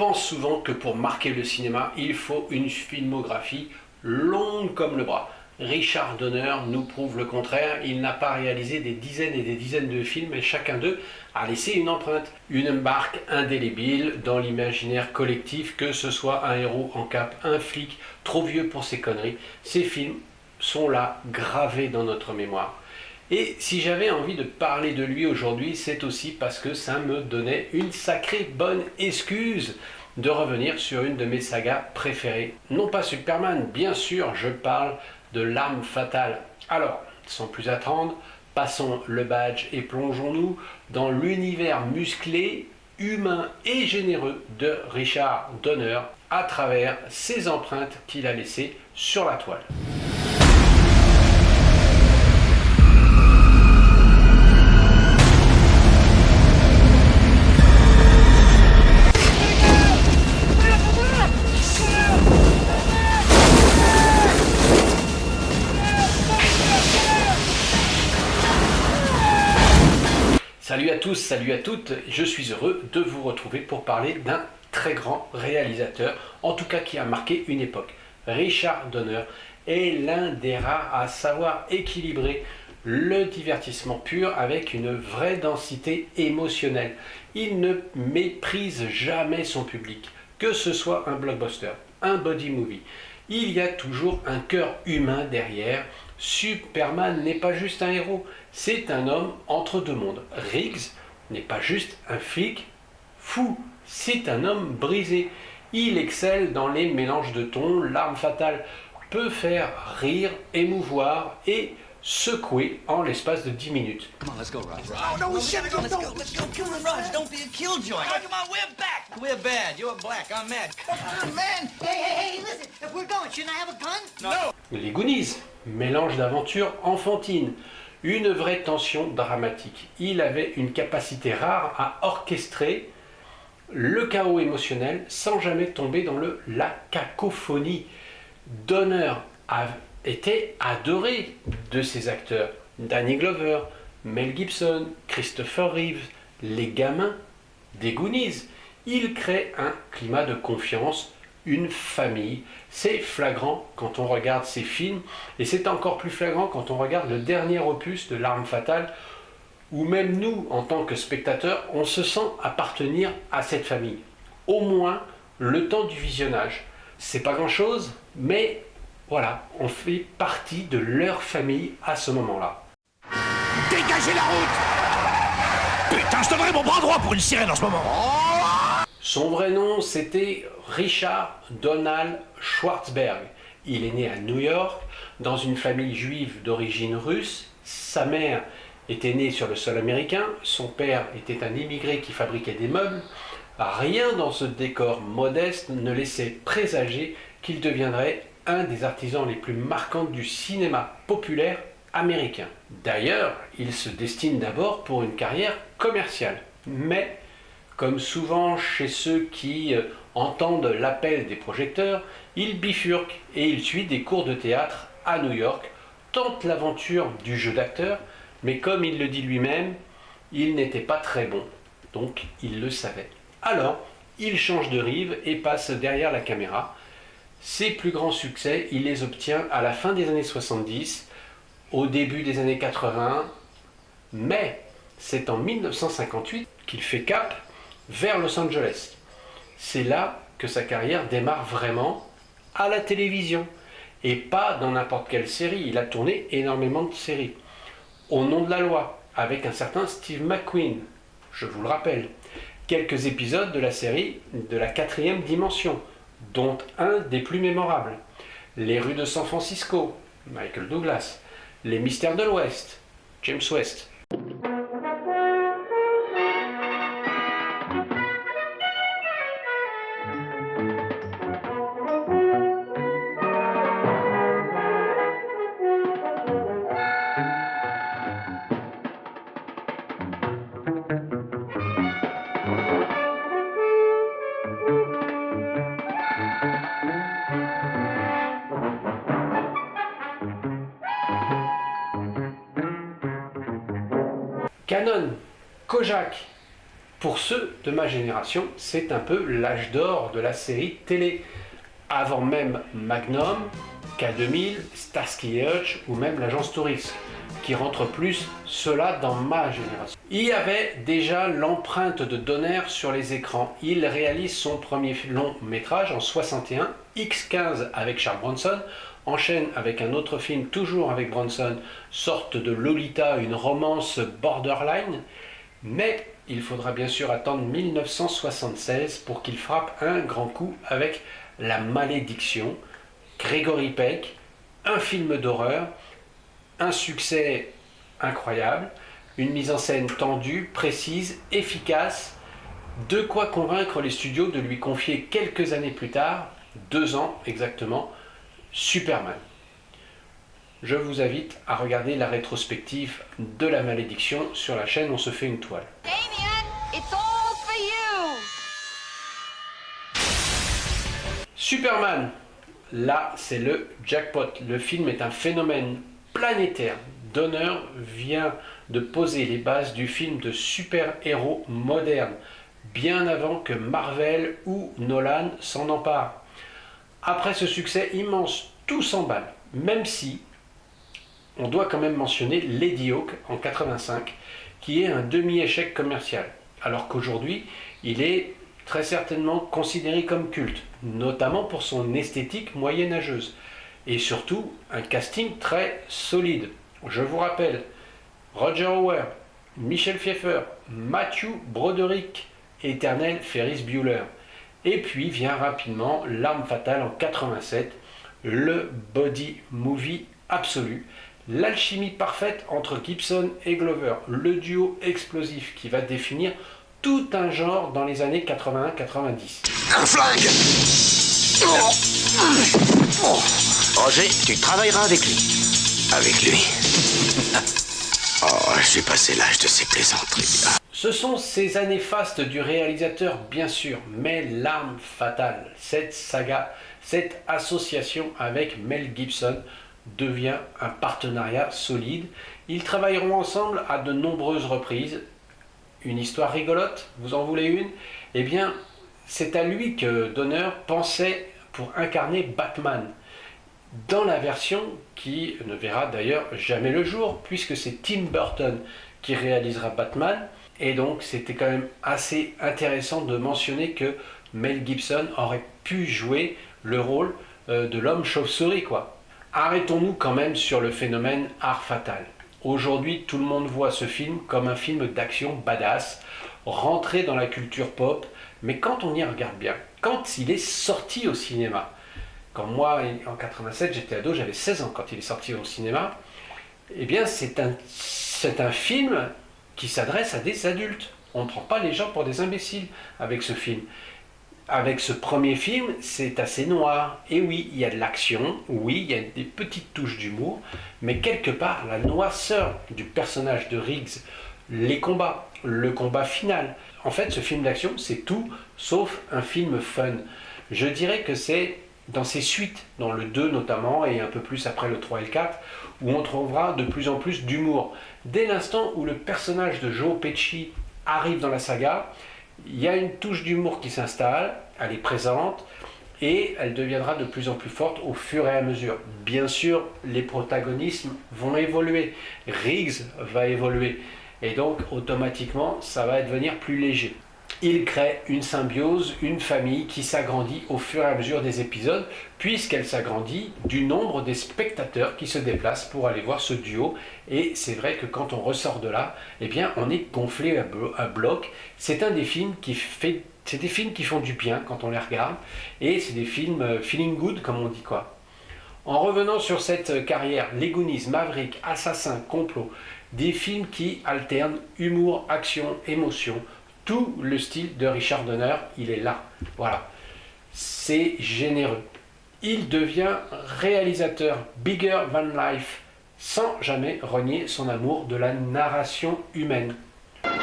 pense souvent que pour marquer le cinéma, il faut une filmographie longue comme le bras. Richard Donner nous prouve le contraire, il n'a pas réalisé des dizaines et des dizaines de films et chacun d'eux a laissé une empreinte, une marque indélébile dans l'imaginaire collectif, que ce soit un héros en cape, un flic trop vieux pour ses conneries. Ces films sont là, gravés dans notre mémoire. Et si j'avais envie de parler de lui aujourd'hui, c'est aussi parce que ça me donnait une sacrée bonne excuse de revenir sur une de mes sagas préférées. Non pas Superman, bien sûr, je parle de L'Arme Fatale. Alors, sans plus attendre, passons le badge et plongeons-nous dans l'univers musclé, humain et généreux de Richard Donner à travers ses empreintes qu'il a laissées sur la toile. Salut à tous, salut à toutes, je suis heureux de vous retrouver pour parler d'un très grand réalisateur, en tout cas qui a marqué une époque. Richard Donner est l'un des rares à savoir équilibrer le divertissement pur avec une vraie densité émotionnelle. Il ne méprise jamais son public, que ce soit un blockbuster, un body movie. Il y a toujours un cœur humain derrière. Superman n'est pas juste un héros, c'est un homme entre deux mondes. Riggs n'est pas juste un flic fou, c'est un homme brisé. Il excelle dans les mélanges de tons. L'Arme Fatale peut faire rire, émouvoir et secouer en l'espace de 10 minutes. Come on, let's go, Raj. Oh, no, shit, let's go, kill him, Raj. Don't be a killjoy. Come on, we're back. We're bad. You're black. I'm mad. I'm mad. Hey, listen. If we're going, shouldn't I have a gun? No. Les Goonies, mélange d'aventure enfantine, une vraie tension dramatique. Il avait une capacité rare à orchestrer le chaos émotionnel sans jamais tomber dans la cacophonie. Donner était adoré de ses acteurs. Danny Glover, Mel Gibson, Christopher Reeves, les gamins des Goonies. Il crée un climat de confiance, une famille. C'est flagrant quand on regarde ces films, et c'est encore plus flagrant quand on regarde le dernier opus de L'Arme Fatale, où même nous, en tant que spectateurs, on se sent appartenir à cette famille. Au moins le temps du visionnage. C'est pas grand-chose, mais voilà, on fait partie de leur famille à ce moment-là. Dégagez la route! Putain, je donnerais mon bras droit pour une sirène en ce moment! Son vrai nom, c'était Richard Donald Schwartzberg. Il est né à New York, dans une famille juive d'origine russe. Sa mère était née sur le sol américain, son père était un immigré qui fabriquait des meubles. Rien dans ce décor modeste ne laissait présager qu'il deviendrait un des artisans les plus marquants du cinéma populaire américain. D'ailleurs, il se destine d'abord pour une carrière commerciale. Mais, comme souvent chez ceux qui entendent l'appel des projecteurs, il bifurque et il suit des cours de théâtre à New York, tente l'aventure du jeu d'acteur, mais comme il le dit lui-même, il n'était pas très bon, donc il le savait. Alors, il change de rive et passe derrière la caméra. Ses plus grands succès, il les obtient à la fin des années 70, au début des années 80, mais c'est en 1958 qu'il fait cap vers Los Angeles. C'est là que sa carrière démarre vraiment à la télévision, et pas dans n'importe quelle série. Il a tourné énormément de séries. Au nom de la loi, avec un certain Steve McQueen, je vous le rappelle. Quelques épisodes de la série de la 4e dimension, dont un des plus mémorables. Les rues de San Francisco, Michael Douglas. Les mystères de l'Ouest, James West. Cannon, Kojak, Pour ceux de ma génération, c'est un peu l'âge d'or de la série télé. Avant même Magnum, K2000, Starsky et Hutch ou même l'agence Touriste, qui rentre plus cela dans ma génération. Il y avait déjà l'empreinte de Donner sur les écrans. Il réalise son premier long métrage en 61, X15 avec Charles Bronson, enchaîne avec un autre film toujours avec Bronson, sorte de Lolita, une romance borderline, mais il faudra bien sûr attendre 1976 pour qu'il frappe un grand coup avec La Malédiction, Gregory Peck, un film d'horreur, un succès incroyable, une mise en scène tendue, précise, efficace, de quoi convaincre les studios de lui confier quelques années plus tard, 2 ans exactement, Superman. Je vous invite à regarder la rétrospective de La Malédiction sur la chaîne On se fait une toile. Damien, it's all for you. Superman, là c'est le jackpot. Le film est un phénomène planétaire. Donner vient de poser les bases du film de super-héros moderne, bien avant que Marvel ou Nolan s'en emparent. Après ce succès immense, tout s'emballe, même si on doit quand même mentionner Lady Hawk en 85, qui est un demi-échec commercial, alors qu'aujourd'hui, il est très certainement considéré comme culte, notamment pour son esthétique moyenâgeuse, et surtout un casting très solide. Je vous rappelle, Roger Hauer, Michel Pfeiffer, Matthew Broderick, éternel Ferris Bueller. Et puis vient rapidement L'Arme Fatale en 87, le body movie absolu, l'alchimie parfaite entre Gibson et Glover, le duo explosif qui va définir tout un genre dans les années 81-90. Un flingue! Roger, tu travailleras avec lui. Avec lui? Oh, j'ai passé l'âge de ces plaisanteries. Ce sont ces années fastes du réalisateur, bien sûr, mais L'Arme Fatale, cette saga, cette association avec Mel Gibson devient un partenariat solide. Ils travailleront ensemble à de nombreuses reprises. Une histoire rigolote, vous en voulez une? Eh bien, c'est à lui que Donner pensait pour incarner Batman, dans la version qui ne verra d'ailleurs jamais le jour, puisque c'est Tim Burton qui réalisera Batman. Et donc c'était quand même assez intéressant de mentionner que Mel Gibson aurait pu jouer le rôle de l'homme chauve-souris, quoi. Arrêtons-nous quand même sur le phénomène art fatal. Aujourd'hui, tout le monde voit ce film comme un film d'action badass, rentré dans la culture pop, mais quand on y regarde bien, quand il est sorti au cinéma, quand moi, en 87, j'étais ado, j'avais 16 ans quand il est sorti au cinéma, eh bien c'est un film qui s'adresse à des adultes. On ne prend pas les gens pour des imbéciles avec ce film. Avec ce premier film, c'est assez noir. Et oui, il y a de l'action, oui, il y a des petites touches d'humour, mais quelque part, la noirceur du personnage de Riggs, les combats, le combat final. En fait, ce film d'action, c'est tout sauf un film fun. Je dirais que c'est dans ses suites, dans le 2 notamment, et un peu plus après le 3 et le 4, où on trouvera de plus en plus d'humour. Dès l'instant où le personnage de Joe Pesci arrive dans la saga, il y a une touche d'humour qui s'installe, elle est présente, et elle deviendra de plus en plus forte au fur et à mesure. Bien sûr, les protagonismes vont évoluer, Riggs va évoluer, et donc automatiquement, ça va devenir plus léger. Il crée une symbiose, une famille qui s'agrandit au fur et à mesure des épisodes, puisqu'elle s'agrandit du nombre des spectateurs qui se déplacent pour aller voir ce duo. Et c'est vrai que quand on ressort de là, eh bien, on est gonflé à bloc. C'est un des films c'est des films qui font du bien quand on les regarde, et c'est des films feeling good, comme on dit, quoi. En revenant sur cette carrière, Les Goonies, Maverick, Assassin, Complot, des films qui alternent humour, action, émotion. Tout le style de Richard Donner, il est là. Voilà. C'est généreux. Il devient réalisateur bigger than life, sans jamais renier son amour de la narration humaine.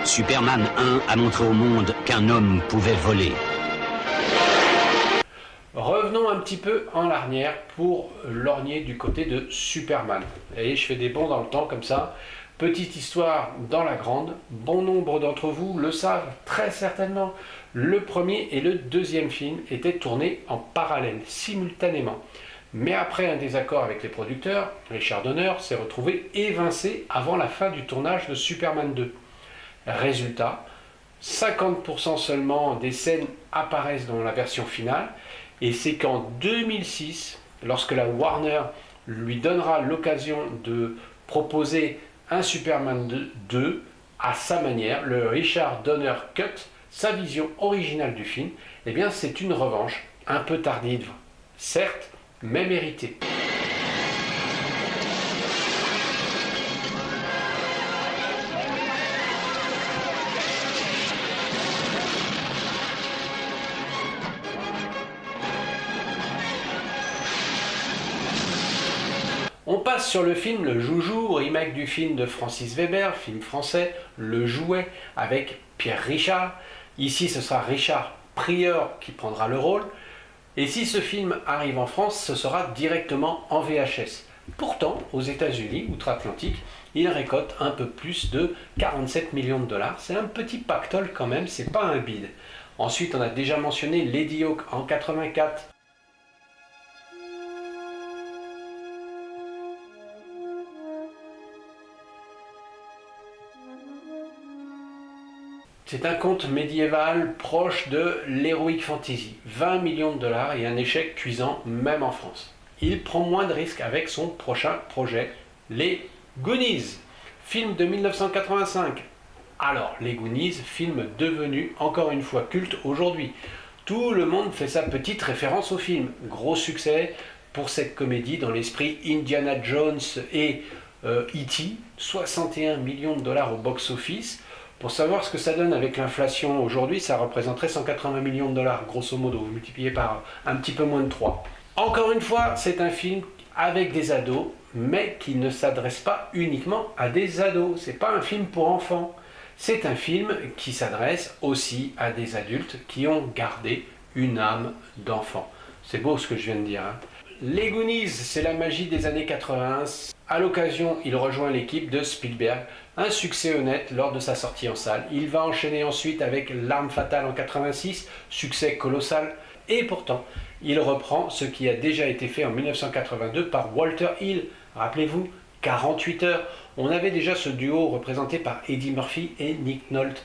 Superman 1 a montré au monde qu'un homme pouvait voler. Revenons un petit peu en arrière pour lorgner du côté de Superman. Et je fais des bonds dans le temps comme ça. Petite histoire dans la grande, bon nombre d'entre vous le savent très certainement. Le premier et le deuxième film étaient tournés en parallèle, simultanément. Mais après un désaccord avec les producteurs, Richard Donner s'est retrouvé évincé avant la fin du tournage de Superman 2. Résultat, 50% seulement des scènes apparaissent dans la version finale, et c'est qu'en 2006, lorsque la Warner lui donnera l'occasion de proposer un Superman 2 à sa manière, le Richard Donner Cut, sa vision originale du film, eh bien c'est une revanche un peu tardive, certes, mais méritée. On passe sur le film Le Joujou, remake du film de Francis Weber, film français, Le Jouet, avec Pierre Richard. Ici, ce sera Richard Pryor qui prendra le rôle. Et si ce film arrive en France, ce sera directement en VHS. Pourtant, aux États-Unis, outre-Atlantique, il récolte un peu plus de 47 millions de dollars. C'est un petit pactole quand même, c'est pas un bide. Ensuite, on a déjà mentionné Lady Hawk en 84. C'est un conte médiéval proche de l'heroic fantasy, 20 millions de dollars et un échec cuisant même en France. Il prend moins de risques avec son prochain projet, Les Goonies, film de 1985. Alors, Les Goonies, film devenu encore une fois culte aujourd'hui. Tout le monde fait sa petite référence au film. Gros succès pour cette comédie dans l'esprit Indiana Jones et E.T., 61 millions de dollars au box-office. Pour savoir ce que ça donne avec l'inflation aujourd'hui, ça représenterait 180 millions de dollars, grosso modo, multiplié par un petit peu moins de 3. Encore une fois, c'est un film avec des ados, mais qui ne s'adresse pas uniquement à des ados. C'est pas un film pour enfants. C'est un film qui s'adresse aussi à des adultes qui ont gardé une âme d'enfant. C'est beau ce que je viens de dire, hein. Les Goonies, c'est la magie des années 80. À l'occasion, il rejoint l'équipe de Spielberg. Un succès honnête lors de sa sortie en salle. Il va enchaîner ensuite avec L'Arme Fatale en 86, succès colossal. Et pourtant, il reprend ce qui a déjà été fait en 1982 par Walter Hill. Rappelez-vous, 48 heures. On avait déjà ce duo représenté par Eddie Murphy et Nick Nolte.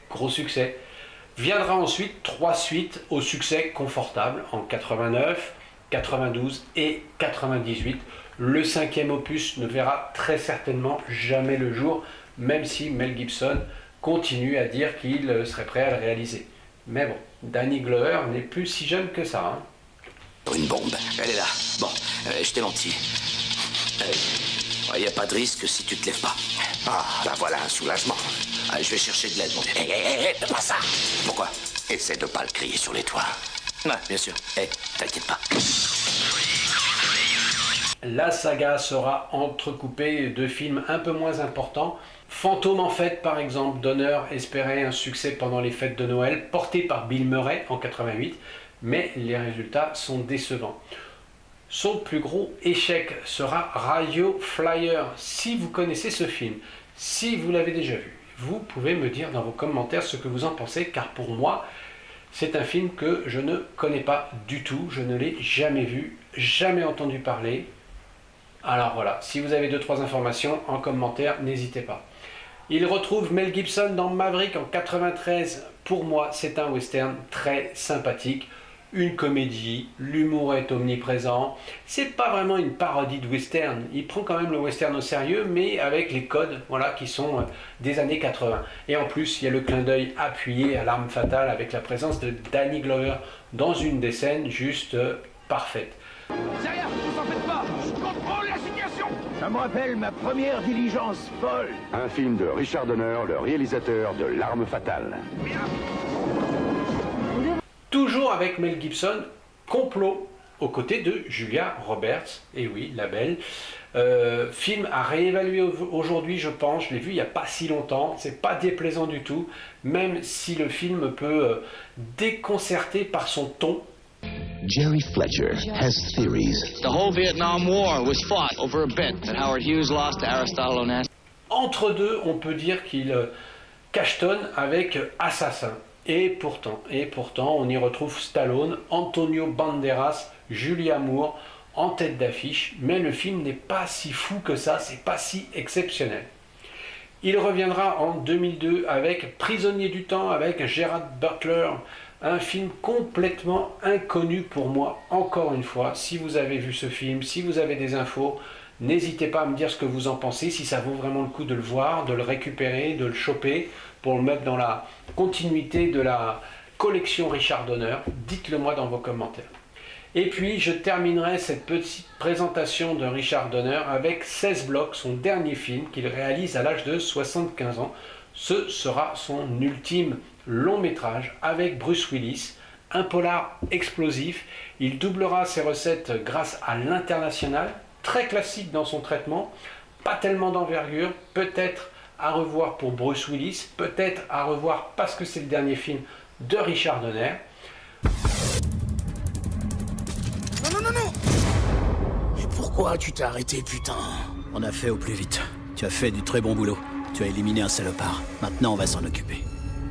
Gros succès. Viendra ensuite 3 suites au succès confortable en 89, 92 et 98. Le 5e opus ne verra très certainement jamais le jour, même si Mel Gibson continue à dire qu'il serait prêt à le réaliser. Mais bon, Danny Glover n'est plus si jeune que ça, hein. Une bombe, elle est là. Bon, je t'ai menti. Il n'y a pas de risque si tu te lèves pas. Ah, ben voilà un soulagement. Je vais chercher de l'aide, mon vieux. Hé, pas ça. Pourquoi? Essaie de pas le crier sur les toits. Ouais, bien sûr. T'inquiète pas. La saga sera entrecoupée de films un peu moins importants. Fantôme en fête, par exemple, Donner espérait un succès pendant les fêtes de Noël, porté par Bill Murray en 88, mais les résultats sont décevants. Son plus gros échec sera Radio Flyer. Si vous connaissez ce film, si vous l'avez déjà vu, vous pouvez me dire dans vos commentaires ce que vous en pensez, car pour moi, c'est un film que je ne connais pas du tout, je ne l'ai jamais vu, jamais entendu parler. Alors voilà, si vous avez 2-3 informations en commentaire, n'hésitez pas. Il retrouve Mel Gibson dans Maverick en 93. Pour moi, c'est un western très sympathique, une comédie, l'humour est omniprésent. C'est pas vraiment une parodie de western, il prend quand même le western au sérieux, mais avec les codes, voilà, qui sont des années 80. Et en plus, il y a le clin d'œil appuyé à L'Arme Fatale avec la présence de Danny Glover dans une des scènes juste parfaite. C'est rien, vous en faites pas. Je contrôle la situation. Ça me rappelle ma première diligence folle. Un film de Richard Donner, le réalisateur de L'Arme Fatale. Toujours avec Mel Gibson, Complot, aux côtés de Julia Roberts, et oui, la belle. Film à réévaluer aujourd'hui, je pense, je l'ai vu il n'y a pas si longtemps, c'est pas déplaisant du tout, même si le film peut déconcerter par son ton. Jerry Fletcher has theories. The whole Vietnam War was fought over a bet that Howard Hughes lost to Aristotle Onassis. Entre deux, on peut dire qu'il cachetonne avec Assassin. Et pourtant, on y retrouve Stallone, Antonio Banderas, Julia Moore en tête d'affiche, mais le film n'est pas si fou que ça, c'est pas si exceptionnel. Il reviendra en 2002 avec Prisonnier du temps, avec Gerard Butler, un film complètement inconnu pour moi, encore une fois. Si vous avez vu ce film, si vous avez des infos, n'hésitez pas à me dire ce que vous en pensez, si ça vaut vraiment le coup de le voir, de le récupérer, de le choper, pour le mettre dans la continuité de la collection Richard Donner. Dites-le moi dans vos commentaires. Et puis je terminerai cette petite présentation de Richard Donner avec 16 blocs, son dernier film qu'il réalise à l'âge de 75 ans. Ce sera son ultime long métrage avec Bruce Willis, un polar explosif. Il doublera ses recettes grâce à l'international, très classique dans son traitement, pas tellement d'envergure, peut-être à revoir pour Bruce Willis, peut-être à revoir parce que c'est le dernier film de Richard Donner. Non. Mais pourquoi tu t'es arrêté, putain? On a fait au plus vite. Tu as fait du très bon boulot. Tu as éliminé un salopard. Maintenant, on va s'en occuper.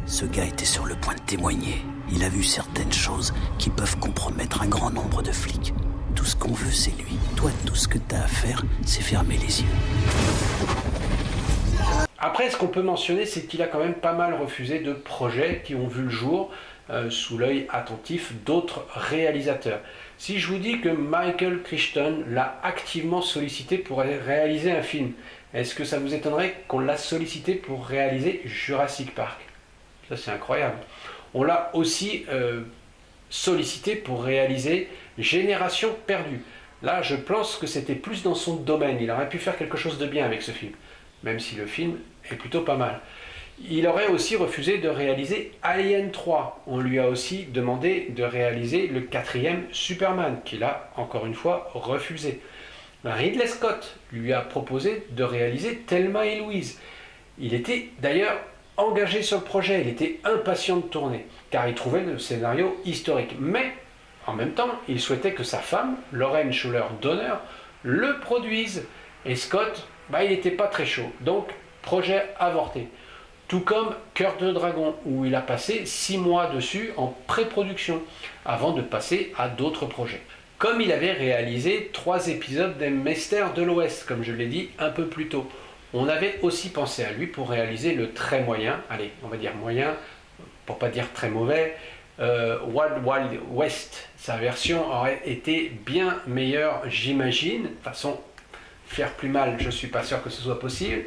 Ce gars était sur le point de témoigner. Il a vu certaines choses qui peuvent compromettre un grand nombre de flics. Tout ce qu'on veut, c'est lui. Toi, tout ce que t'as à faire, c'est fermer les yeux. Après, ce qu'on peut mentionner, c'est qu'il a quand même pas mal refusé de projets qui ont vu le jour sous l'œil attentif d'autres réalisateurs. Si je vous dis que Michael Crichton l'a activement sollicité pour réaliser un film, est-ce que ça vous étonnerait qu'on l'a sollicité pour réaliser Jurassic Park? Ça, c'est incroyable. On l'a aussi sollicité pour réaliser Génération perdue. Là, je pense que c'était plus dans son domaine. Il aurait pu faire quelque chose de bien avec ce film, même si le film est plutôt pas mal. Il aurait aussi refusé de réaliser Alien 3. On lui a aussi demandé de réaliser le 4e Superman, qu'il a encore une fois refusé. Ridley Scott lui a proposé de réaliser Thelma et Louise. Il était d'ailleurs engagé sur le projet, il était impatient de tourner, car il trouvait le scénario historique. Mais en même temps, il souhaitait que sa femme, Lauren Schuller Donner, le produise. Et Scott, il n'était pas très chaud. Donc, projet avorté. Tout comme Cœur de Dragon, où il a passé 6 mois dessus en pré-production, avant de passer à d'autres projets. Comme il avait réalisé 3 épisodes des Mystères de l'Ouest, comme je l'ai dit un peu plus tôt. On avait aussi pensé à lui pour réaliser le très moyen, allez, on va dire moyen, pour pas dire très mauvais, Wild Wild West. Sa version aurait été bien meilleure, j'imagine. De toute façon, faire plus mal, je suis pas sûr que ce soit possible.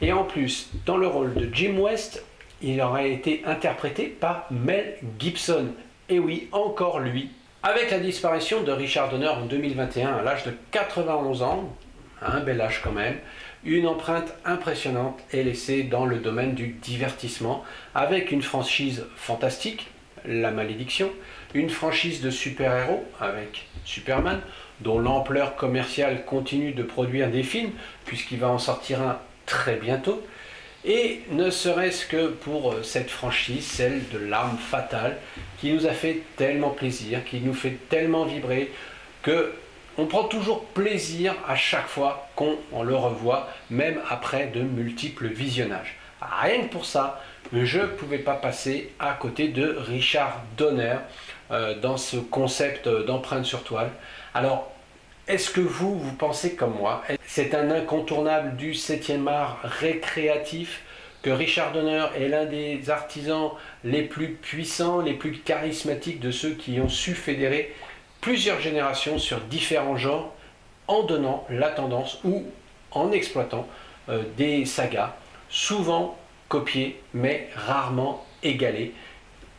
Et en plus, dans le rôle de Jim West, il aurait été interprété par Mel Gibson. Et oui, encore lui. Avec la disparition de Richard Donner en 2021, à l'âge de 91 ans, un bel âge quand même, une empreinte impressionnante est laissée dans le domaine du divertissement, avec une franchise fantastique, La Malédiction, une franchise de super-héros avec Superman, dont l'ampleur commerciale continue de produire des films, puisqu'il va en sortir un très bientôt, et ne serait-ce que pour cette franchise, celle de L'Arme Fatale, qui nous a fait tellement plaisir, qui nous fait tellement vibrer, que on prend toujours plaisir à chaque fois qu'on le revoit, même après de multiples visionnages. Rien que pour ça, je ne pouvais pas passer à côté de Richard Donner dans ce concept d'empreinte sur toile. Alors, est-ce que vous pensez comme moi? C'est un incontournable du 7e art récréatif, que Richard Donner est l'un des artisans les plus puissants, les plus charismatiques de ceux qui ont su fédérer plusieurs générations sur différents genres, en donnant la tendance ou en exploitant des sagas, souvent copiées mais rarement égalées.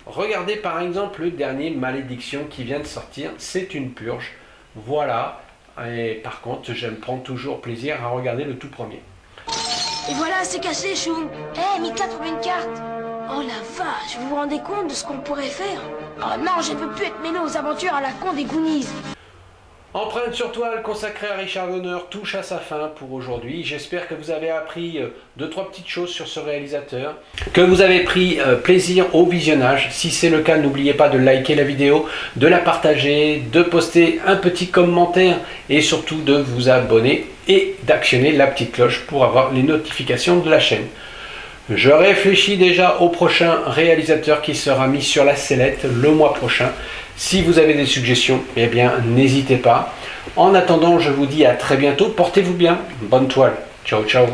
Regardez par exemple le dernier Malédiction qui vient de sortir, c'est une purge. Voilà, et par contre j'aime prendre toujours plaisir à regarder le tout premier. Et voilà, c'est cassé, Chou. Mika trouve une carte. Oh la vache, vous vous rendez compte de ce qu'on pourrait faire? Oh non, je ne peux plus être mêlé aux aventures à la con des Goonies. Empreinte sur toile consacrée à Richard Donner touche à sa fin pour aujourd'hui. J'espère que vous avez appris 2-3 petites choses sur ce réalisateur, que vous avez pris plaisir au visionnage. Si c'est le cas, n'oubliez pas de liker la vidéo, de la partager, de poster un petit commentaire et surtout de vous abonner. et d'actionner la petite cloche pour avoir les notifications de la chaîne. Je réfléchis déjà au prochain réalisateur qui sera mis sur la sellette le mois prochain. Si vous avez des suggestions, eh bien n'hésitez pas. En attendant, je vous dis à très bientôt. Portez-vous bien. Bonne toile. Ciao, ciao.